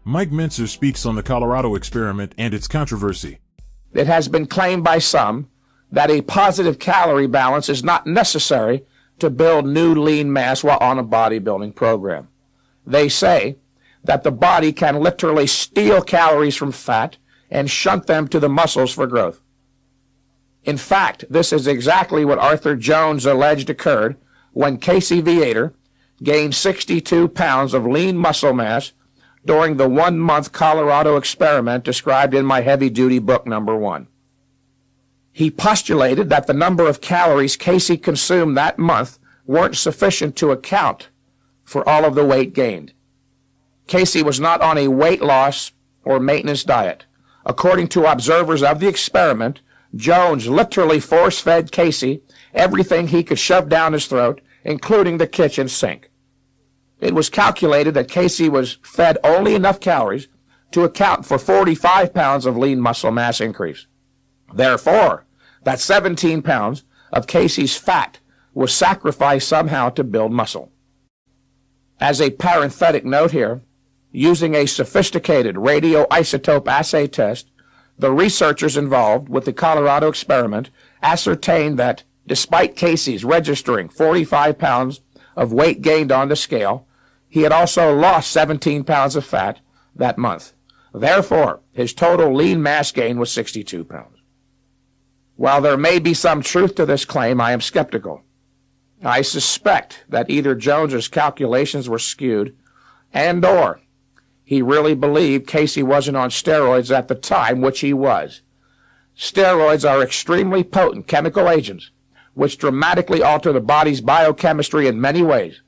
Mike Mentzer speaks on the Colorado experiment and its controversy. It has been claimed by some that a positive calorie balance is not necessary to build new lean mass while on a bodybuilding program. They say that the body can literally steal calories from fat and shunt them to the muscles for growth. In fact, this is exactly what Arthur Jones alleged occurred when Casey Viator gained 62 pounds of lean muscle mass during the 1-month Colorado experiment described in my heavy-duty book number 1. He postulated that the number of calories Casey consumed that month weren't sufficient to account for all of the weight gained. Casey was not on a weight loss or maintenance diet. According to observers of the experiment, Jones literally force-fed Casey everything he could shove down his throat, including the kitchen sink. It was calculated that Casey was fed only enough calories to account for 45 pounds of lean muscle mass increase. Therefore, that 17 pounds of Casey's fat was sacrificed somehow to build muscle. As a parenthetic note here, using a sophisticated radioisotope assay test, the researchers involved with the Colorado experiment ascertained that despite Casey's registering 45 pounds of weight gained on the scale, he had also lost 17 pounds of fat that month. Therefore, his total lean mass gain was 62 pounds. While there may be some truth to this claim, I am skeptical. I suspect that either Jones's calculations were skewed and/or he really believed Casey wasn't on steroids at the time, which he was. Steroids are extremely potent chemical agents which dramatically alter the body's biochemistry in many ways,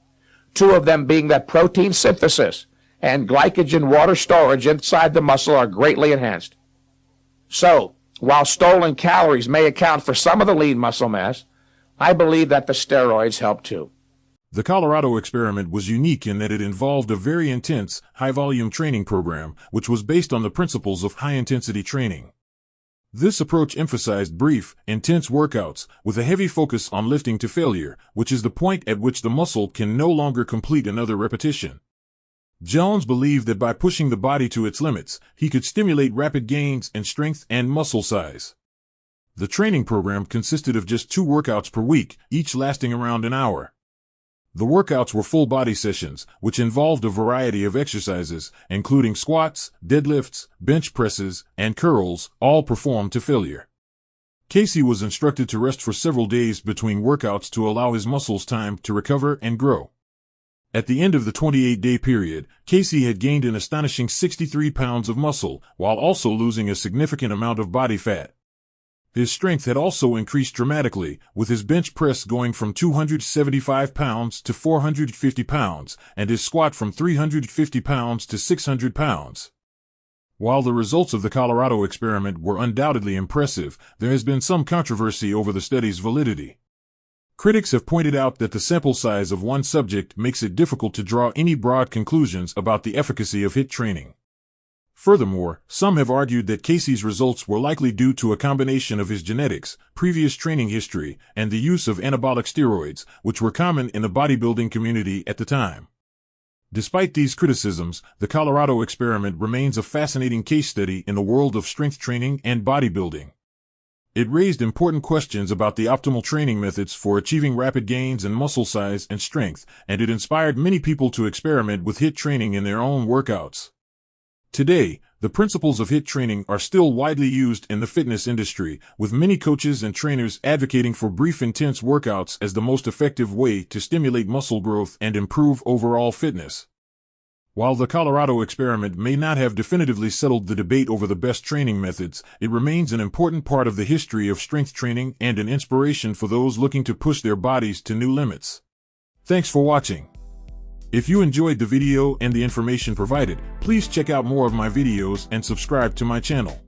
2 of them being that protein synthesis and glycogen water storage inside the muscle are greatly enhanced. So, while stolen calories may account for some of the lean muscle mass, I believe that the steroids help too. The Colorado experiment was unique in that it involved a very intense, high-volume training program, which was based on the principles of high-intensity training. This approach emphasized brief, intense workouts, with a heavy focus on lifting to failure, which is the point at which the muscle can no longer complete another repetition. Jones believed that by pushing the body to its limits, he could stimulate rapid gains in strength and muscle size. The training program consisted of just 2 workouts per week, each lasting around an hour. The workouts were full-body sessions, which involved a variety of exercises, including squats, deadlifts, bench presses, and curls, all performed to failure. Casey was instructed to rest for several days between workouts to allow his muscles time to recover and grow. At the end of the 28-day period, Casey had gained an astonishing 63 pounds of muscle, while also losing a significant amount of body fat. His strength had also increased dramatically, with his bench press going from 275 pounds to 450 pounds, and his squat from 350 pounds to 600 pounds. While the results of the Colorado experiment were undoubtedly impressive, there has been some controversy over the study's validity. Critics have pointed out that the sample size of one subject makes it difficult to draw any broad conclusions about the efficacy of HIIT training. Furthermore, some have argued that Casey's results were likely due to a combination of his genetics, previous training history, and the use of anabolic steroids, which were common in the bodybuilding community at the time. Despite these criticisms, the Colorado experiment remains a fascinating case study in the world of strength training and bodybuilding. It raised important questions about the optimal training methods for achieving rapid gains in muscle size and strength, and it inspired many people to experiment with HIIT training in their own workouts. Today, the principles of HIIT training are still widely used in the fitness industry, with many coaches and trainers advocating for brief intense workouts as the most effective way to stimulate muscle growth and improve overall fitness. While the Colorado experiment may not have definitively settled the debate over the best training methods, it remains an important part of the history of strength training and an inspiration for those looking to push their bodies to new limits. Thanks for watching. If you enjoyed the video and the information provided, please check out more of my videos and subscribe to my channel.